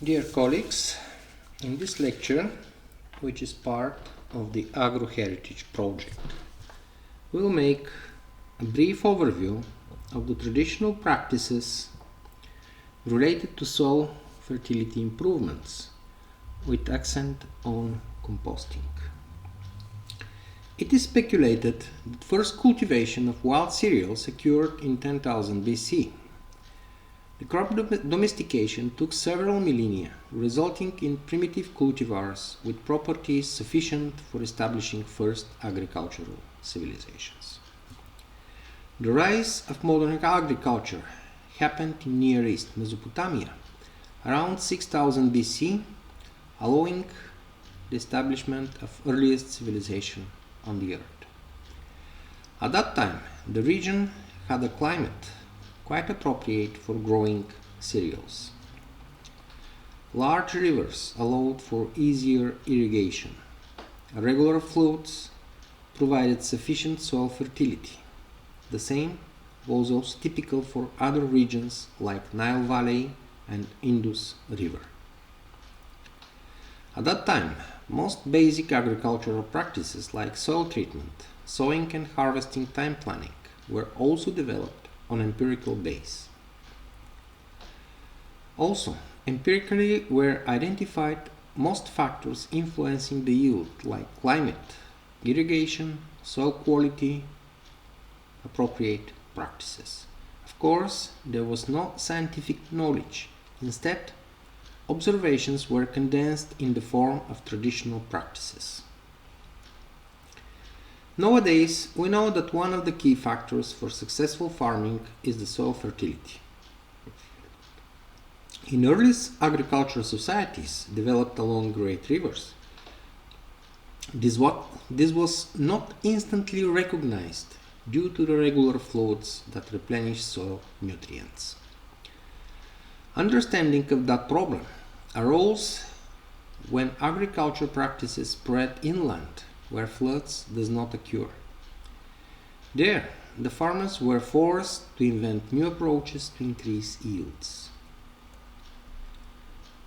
Dear colleagues, in this lecture, which is part of the Agroheritage project, we'll make a brief overview of the traditional practices related to soil fertility improvements, with accent on composting. It is speculated that first cultivation of wild cereals occurred in 10,000 BC. The crop domestication took several millennia, resulting in primitive cultivars with properties sufficient for establishing first agricultural civilizations. The rise of modern agriculture happened in Near East Mesopotamia around 6000 BC, allowing the establishment of earliest civilization on the earth. At that time, the region had a climate quite appropriate for growing cereals. Large rivers allowed for easier irrigation. Regular floods provided sufficient soil fertility. The same was also typical for other regions like Nile Valley and Indus River. At that time, most basic agricultural practices like soil treatment, sowing and harvesting time planning were also developed on empirical base. Also, empirically were identified most factors influencing the yield like climate, irrigation, soil quality, appropriate practices. Of course, there was no scientific knowledge. Instead, observations were condensed in the form of traditional practices. Nowadays, we know that one of the key factors for successful farming is the soil fertility. In earliest agricultural societies developed along great rivers, this was not instantly recognized due to the regular floods that replenish soil nutrients. Understanding of that problem arose when agriculture practices spread inland where floods does not occur. There, the farmers were forced to invent new approaches to increase yields.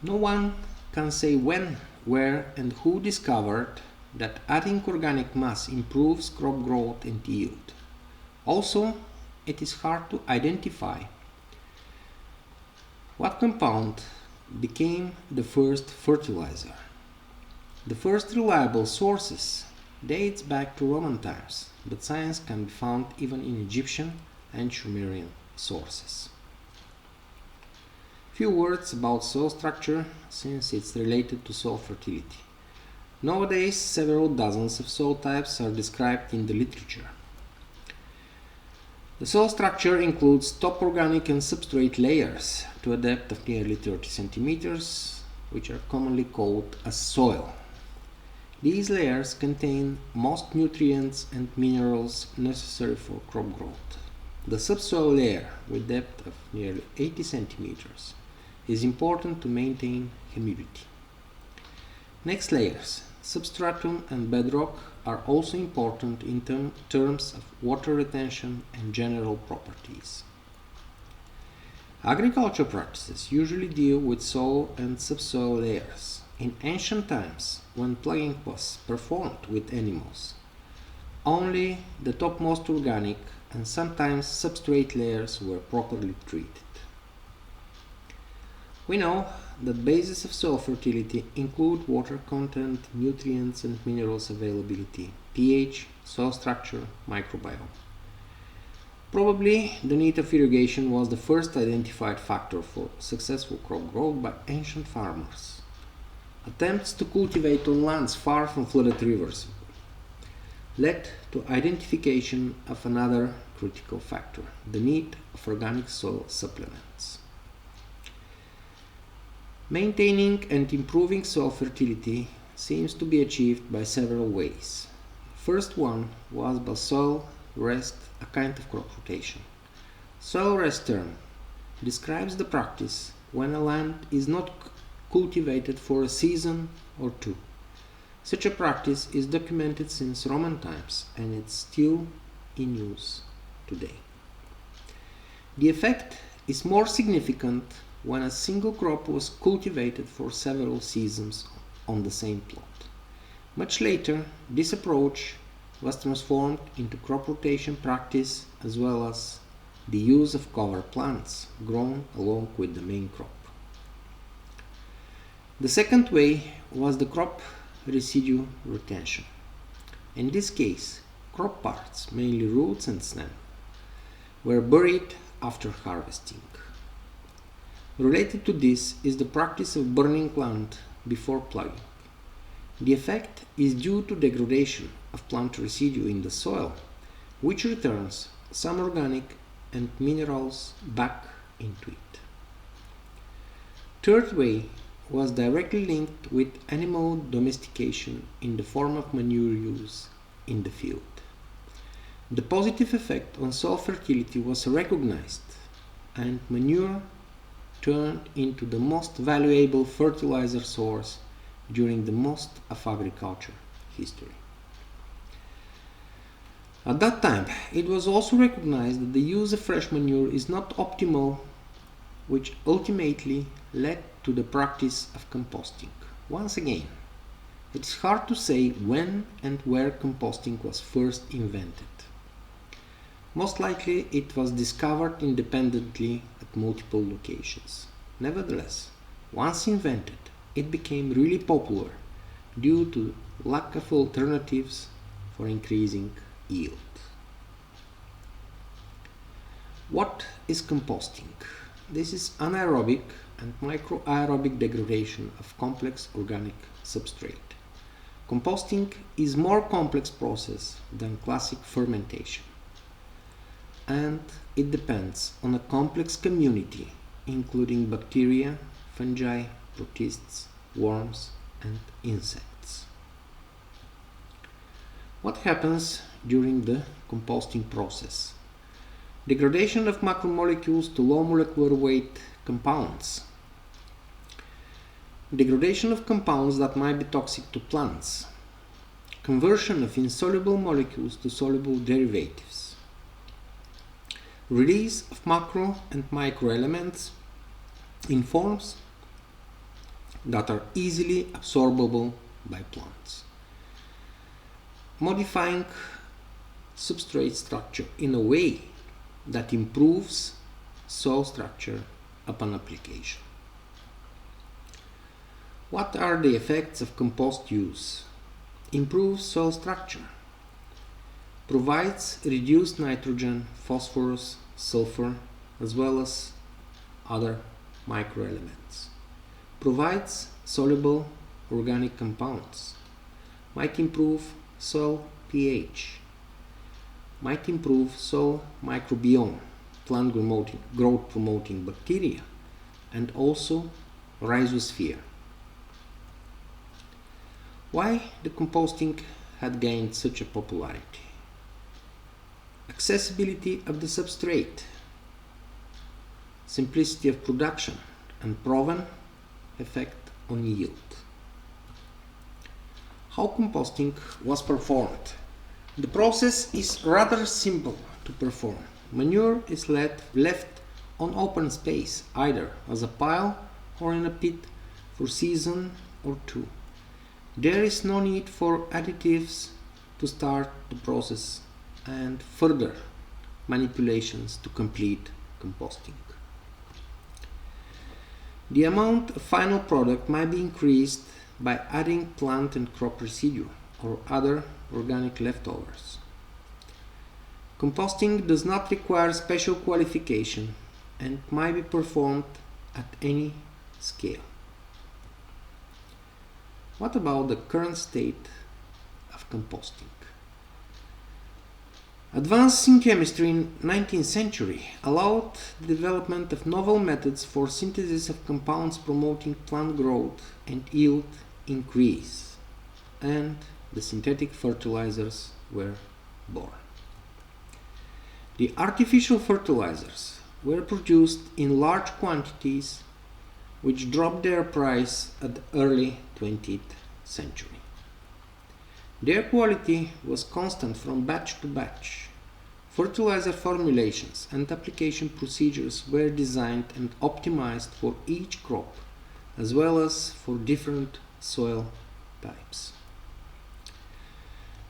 No one can say when, where, and who discovered that adding organic mass improves crop growth and yield. Also, it is hard to identify what compound became the first fertilizer. The first reliable sources dates back to Roman times, but science can be found even in Egyptian and Sumerian sources. Few words about soil structure, since it's related to soil fertility. Nowadays, several dozens of soil types are described in the literature. The soil structure includes top organic and substrate layers to a depth of nearly 30 centimeters, which are commonly called as soil. These layers contain most nutrients and minerals necessary for crop growth. The subsoil layer, with depth of nearly 80 centimeters, is important to maintain humidity. Next layers, substratum and bedrock, are also important in terms of water retention and general properties. Agriculture practices usually deal with soil and subsoil layers. In ancient times, when ploughing was performed with animals, only the topmost organic and sometimes substrate layers were properly treated. We know that bases of soil fertility include water content, nutrients and minerals availability, pH, soil structure, microbiome. Probably the need of irrigation was the first identified factor for successful crop growth by ancient farmers. Attempts to cultivate on lands far from flooded rivers led to identification of another critical factor, the need of organic soil supplements. Maintaining and improving soil fertility seems to be achieved by several ways. The first one was by soil rest, a kind of crop rotation. Soil rest term describes the practice when a land is not cultivated for a season or two. Such a practice is documented since Roman times and it's still in use today. The effect is more significant when a single crop was cultivated for several seasons on the same plot. Much later, this approach was transformed into crop rotation practice as well as the use of cover plants grown along with the main crop. The second way was the crop residue retention. In this case, crop parts, mainly roots and stem, were buried after harvesting. Related to this is the practice of burning plant before plugging. The effect is due to degradation of plant residue in the soil, which returns some organic and minerals back into it. Third way was directly linked with animal domestication in the form of manure use in the field. The positive effect on soil fertility was recognized, and manure turned into the most valuable fertilizer source during the most of agriculture history. At that time, it was also recognized that the use of fresh manure is not optimal, which ultimately led to the practice of composting. Once again, it is hard to say when and where composting was first invented. Most likely it was discovered independently at multiple locations. Nevertheless, once invented, it became really popular due to lack of alternatives for increasing yield. What is composting? This is anaerobic and microaerobic degradation of complex organic substrate. Composting is more complex process than classic fermentation, and it depends on a complex community including bacteria, fungi, protists, worms, and insects. What happens during the composting process? Degradation of macromolecules to low molecular weight compounds. Degradation of compounds that might be toxic to plants. Conversion of insoluble molecules to soluble derivatives. Release of macro and micro elements in forms that are easily absorbable by plants. Modifying substrate structure in a way that improves soil structure upon application. What are the effects of compost use? Improves soil structure. Provides reduced nitrogen, phosphorus, sulfur, as well as other microelements. Provides soluble organic compounds. Might improve soil pH. Might improve soil microbiome, plant growth promoting bacteria, and also rhizosphere. Why the composting had gained such a popularity? Accessibility of the substrate, simplicity of production, and proven effect on yield. How composting was performed? The process is rather simple to perform. Manure is left on open space, either as a pile or in a pit for season or two. There is no need for additives to start the process and further manipulations to complete composting. The amount of final product might be increased by adding plant and crop residue or other organic leftovers. Composting does not require special qualification and might be performed at any scale. What about the current state of composting? Advances in chemistry in the 19th century allowed the development of novel methods for synthesis of compounds promoting plant growth and yield increase, and the synthetic fertilizers were born. The artificial fertilizers were produced in large quantities, which dropped their price at the early 20th century. Their quality was constant from batch to batch, Fertilizer formulations and application procedures were designed and optimized for each crop, as well as for different soil types.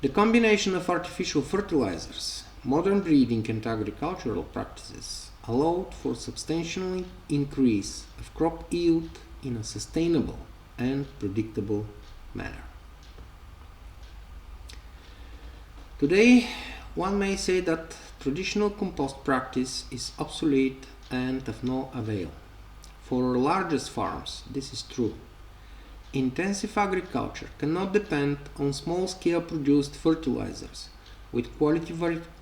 The combination of artificial fertilizers, modern breeding and agricultural practices allowed for substantial increase of crop yield in a sustainable and predictable manner. Today, one may say that traditional compost practice is obsolete and of no avail. For largest farms, this is true. Intensive agriculture cannot depend on small-scale produced fertilizers with quality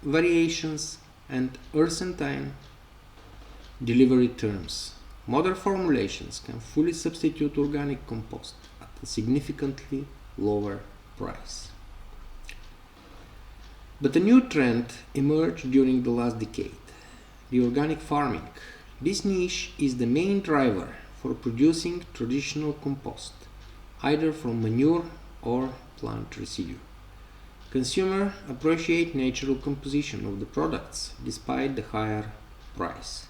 variations and earth-time delivery terms. Modern formulations can fully substitute organic compost at a significantly lower price. But a new trend emerged during the last decade, the organic farming. This niche is the main driver for producing traditional compost, either from manure or plant residue. Consumers appreciate natural composition of the products despite the higher price.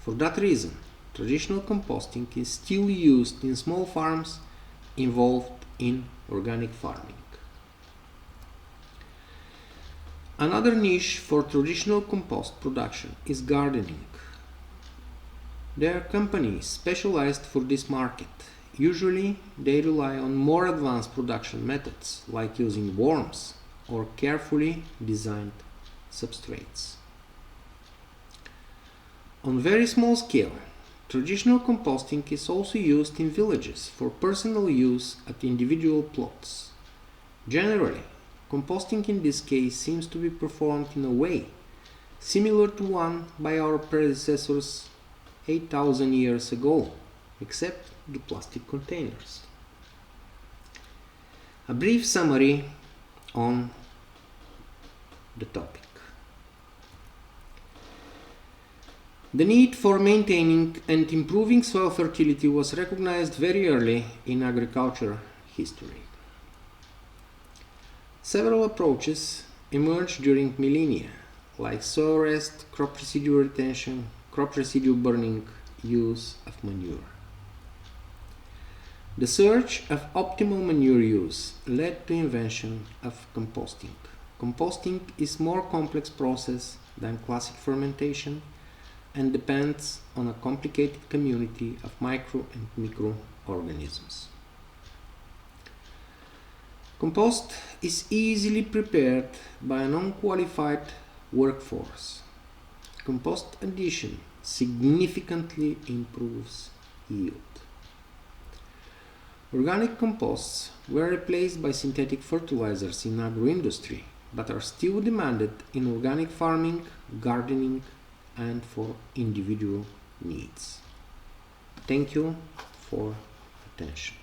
For that reason, traditional composting is still used in small farms involved in organic farming. Another niche for traditional compost production is gardening. There are companies specialized for this market. Usually, they rely on more advanced production methods, like using worms or carefully designed substrates. On very small scale, traditional composting is also used in villages for personal use at individual plots. Generally, composting in this case seems to be performed in a way similar to one by our predecessors 8,000 years ago, except the plastic containers. A brief summary on the topic. The need for maintaining and improving soil fertility was recognized very early in agriculture history. Several approaches emerged during millennia, like soil rest, crop residue retention, crop residue burning, use of manure. The search of optimal manure use led to invention of composting. Composting is a more complex process than classic fermentation and depends on a complicated community of micro and microorganisms. Compost is easily prepared by an unqualified workforce. Compost addition significantly improves yield. Organic composts were replaced by synthetic fertilizers in agro-industry, but are still demanded in organic farming, gardening, and for individual needs. Thank you for attention.